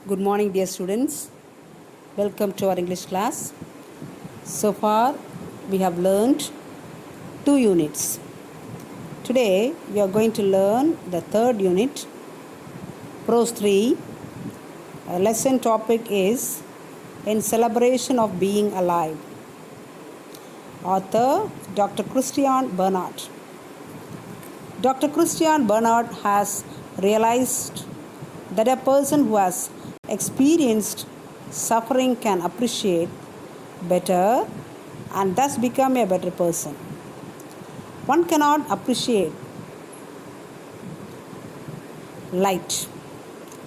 Good morning, dear students. Welcome to our English class. So far, we have learned 2 units. Today, we are going to learn the third unit, Prose 3. Our lesson topic is In Celebration of Being Alive. Author Dr. Christiaan Barnard. Dr. Christiaan Barnard has realized that a person who has experienced suffering can appreciate better and thus become a better person. One cannot appreciate light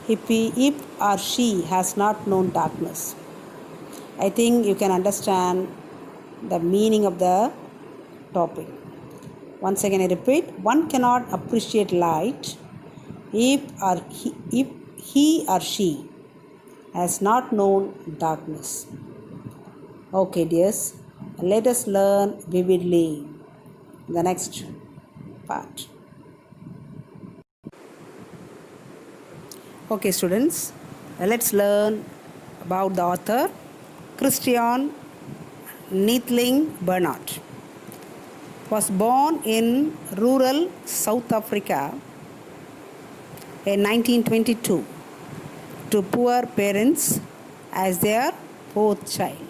if or she has not known darkness. I think you can understand the meaning of the topic. Once again I repeat, one cannot appreciate light if he or she has not known darkness. Okay, dears, let us learn vividly the next part. Okay, students, let's learn about the author Christiaan Barnard. Was born in rural South Africa in 1922 to poor parents as their fourth child.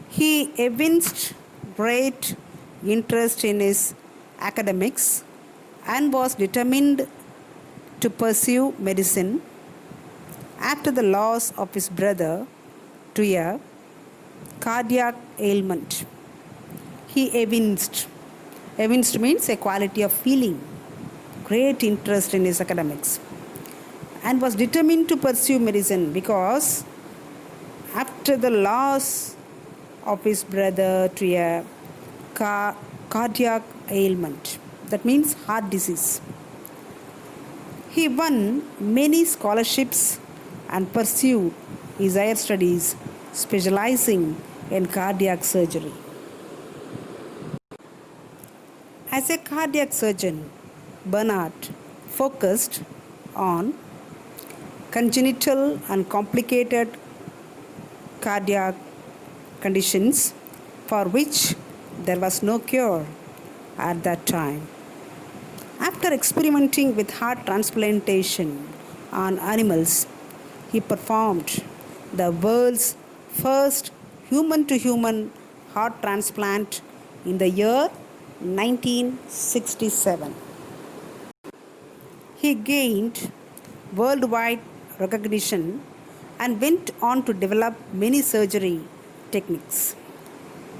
He evinced great interest in his academics and was determined to pursue medicine after the loss of his brother to a cardiac ailment. He evinced means a quality of feeling great interest in his academics and was determined to pursue medicine because after the loss of his brother to a cardiac ailment, that means heart disease, he won many scholarships and pursued his higher studies specializing in cardiac surgery. As a cardiac surgeon, Barnard focused on congenital and complicated cardiac conditions for which there was no cure at that time. After experimenting with heart transplantation on animals, he performed the world's first human-to-human heart transplant in the year 1967. He gained worldwide recognition and went on to develop many surgery techniques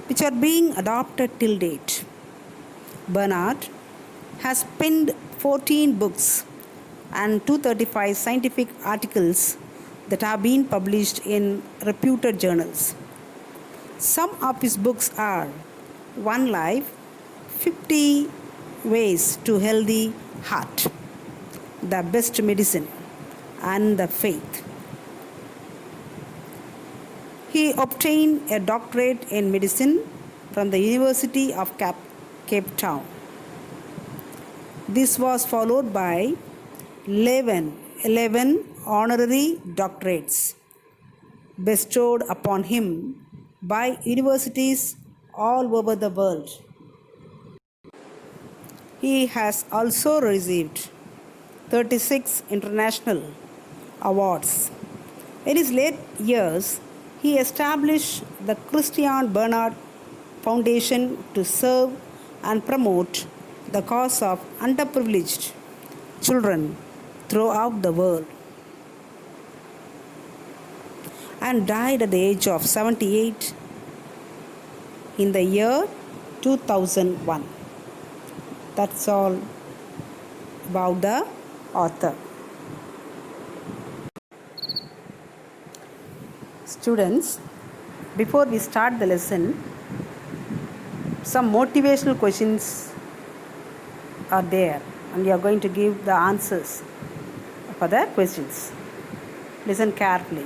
which are being adopted till date. Barnard has penned 14 books and 235 scientific articles that have been published in reputed journals. Some of his books are One Life, 50 Ways to Healthy Heart, The Best Medicine, and The Faith. He obtained a doctorate in medicine from the University of Cape Town. This was followed by 11 honorary doctorates bestowed upon him by universities all over the world. He has also received 36 international awards. In his late years, he established the Christiaan Barnard Foundation to serve and promote the cause of underprivileged children throughout the world, and died at the age of 78 in the year 2001. That's all about the author. Students, before we start the lesson, some motivational questions are there and you are going to give the answers for the questions. Listen carefully.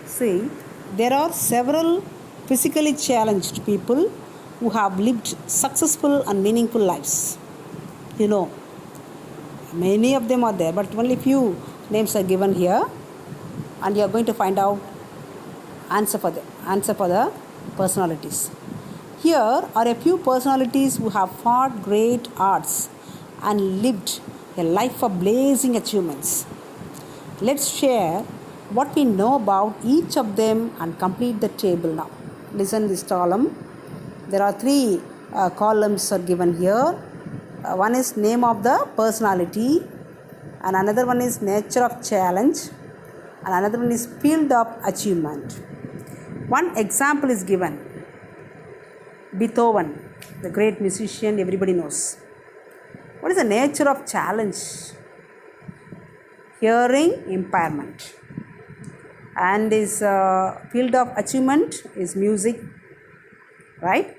See, there are several physically challenged people who have lived successful and meaningful lives. Many of them are there, but only few names are given here, and you are going to find out answer for the personalities. Here are a few personalities who have fought great odds and lived a life of blazing achievements. Let's share what we know about each of them and complete the table now. Listen this column. There are three columns are given here. One is name of the personality, and another one is nature of challenge, and another one is field of achievement. One example is given. Beethoven, the great musician everybody knows. What is the nature of challenge? Hearing impairment. And his field of achievement is music, right?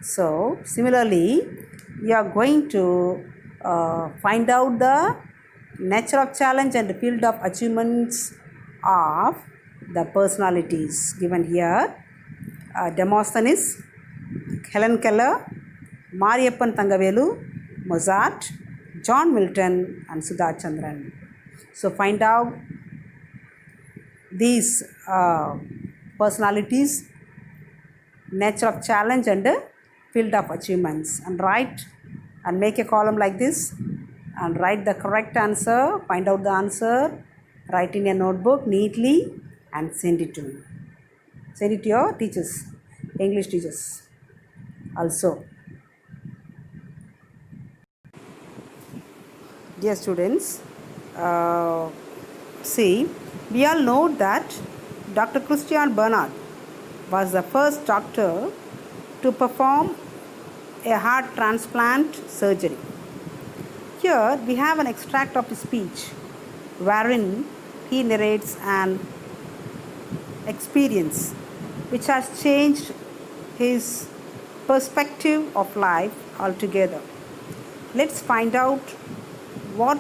So, similarly, we are going to find out the nature of challenge and the field of achievements of the personalities given here. Demosthenes, Helen Keller, Mariyappan Thangavelu, Mozart, John Milton, and Sudha Chandran. So find out these personalities, nature of challenge and field of achievements, and write and make a column like this and write the correct answer, find out the answer, write in a notebook neatly and send it to me. Send it to your teachers, English teachers also. Dear students, see, we all know that Dr. Christiaan Barnard was the first doctor to perform a heart transplant surgery. Here we have an extract of his speech wherein he narrates an experience which has changed his perspective of life altogether. Let's find out what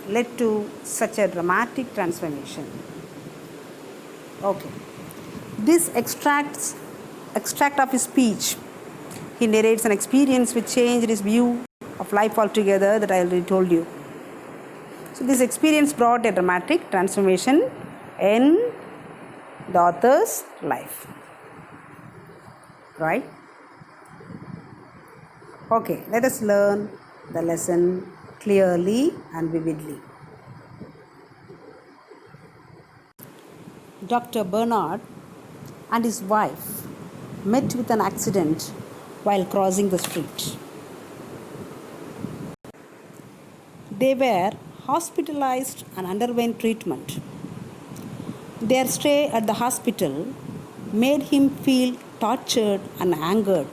led to such a dramatic transformation. Okay. This extract of his speech, he narrates an experience which changed his view of life altogether that I already told you. So this experience brought a dramatic transformation in the author's life. Right? Okay, let us learn the lesson clearly and vividly. Dr. Barnard and his wife met with an accident while crossing the street. They were hospitalized and underwent treatment. Their stay at the hospital made him feel tortured and angered.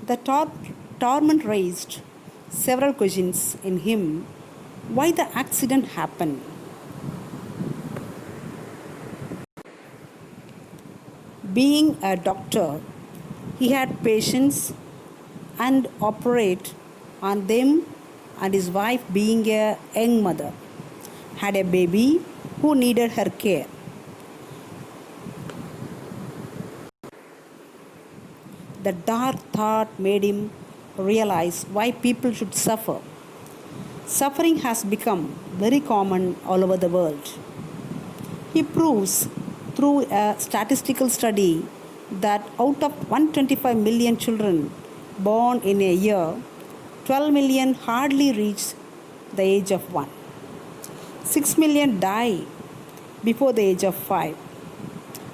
The torment raised several questions in him why the accident happened. Being a doctor, he had patience and operate on them, and his wife, being a young mother, had a baby who needed her care. The dark thought made him realize why people should suffer. Suffering has become very common all over the world. He proves through a statistical study that out of 125 million children born in a year, 12 million hardly reach the age of 1. 6 million die before the age of 5,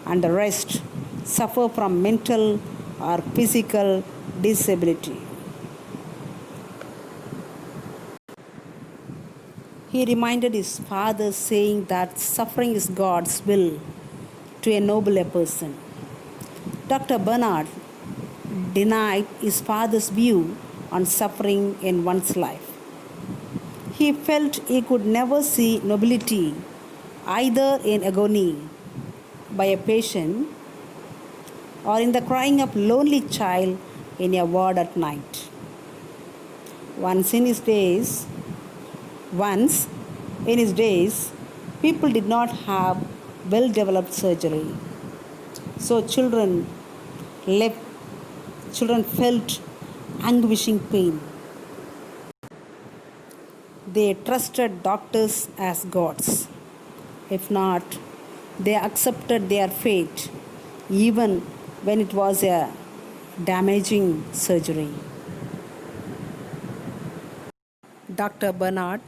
and the rest suffer from mental or physical disability. He reminded his father, saying that suffering is God's will to ennoble a person. Dr. Barnard denied his father's view on suffering in one's life. He felt he could never see nobility either in agony by a patient or in the crying of lonely child in a ward at night. Once in his days, people did not have well-developed surgery. So children felt anguishing pain. They trusted doctors as gods. If not, they accepted their fate even when it was a damaging surgery. Dr. Barnard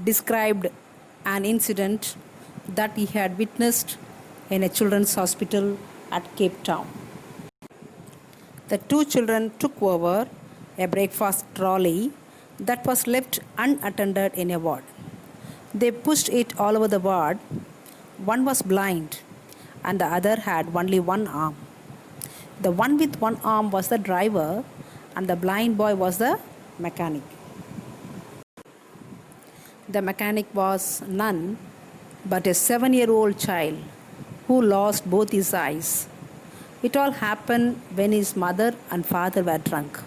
described an incident that he had witnessed in a children's hospital at Cape Town. The two children took over a breakfast trolley that was left unattended in a ward. They pushed it all over the ward. One was blind and the other had only one arm. The one with one arm was the driver and the blind boy was the mechanic. The mechanic was none but a 7-year-old child who lost both his eyes. It all happened when his mother and father were drunk.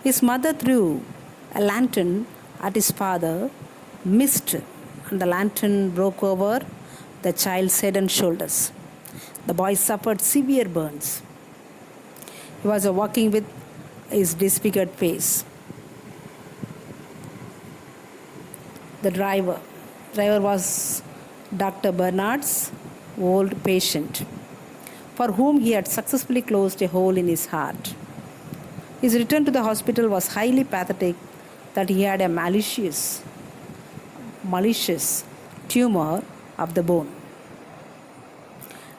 His mother threw a lantern at his father, missed, and the lantern broke over the child's head and shoulders. The boy suffered severe burns. He was walking with his disfigured face. The driver was Dr. Barnard's old patient, for whom he had successfully closed a hole in his heart. His return to the hospital was highly pathetic that he had a malicious tumor of the bone.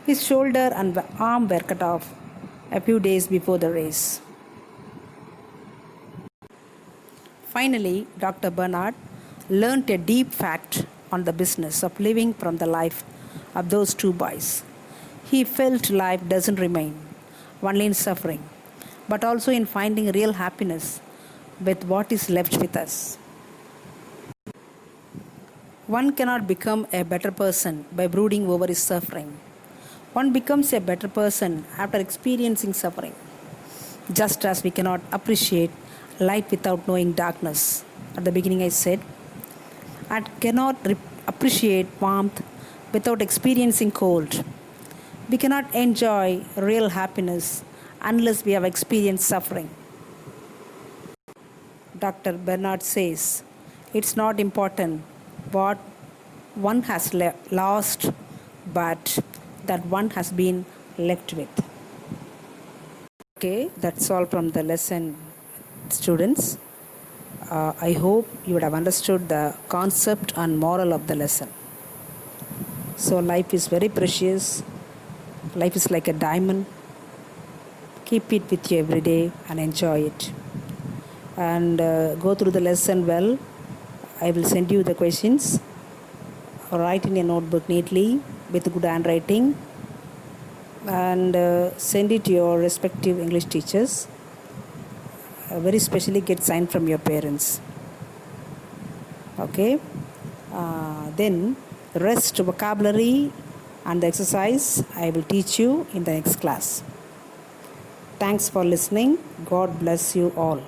His shoulder and arm were cut off a few days before the race. Finally, Dr. Barnard learnt a deep fact on the business of living from the life of those two boys. He felt life doesn't remain only in suffering, but also in finding real happiness with what is left with us. One cannot become a better person by brooding over his suffering. One becomes a better person after experiencing suffering. Just as we cannot appreciate light without knowing darkness. At the beginning I said, I cannot appreciate warmth without experiencing cold. We cannot enjoy real happiness unless we have experienced suffering. Dr. Barnard says, it's not important what one has lost, but that one has been left with. Okay, that's all from the lesson, students. I hope you would have understood the concept and moral of the lesson. So life is very precious. Life is like a diamond. Keep it with you every day and enjoy it. And go through the lesson well. I will send you the questions. Write in a notebook neatly with good handwriting. And send it to your respective English teachers. Very specially get signed from your parents. Okay. Then the rest vocabulary and the exercise I will teach you in the next class. Thanks for listening. God bless you all.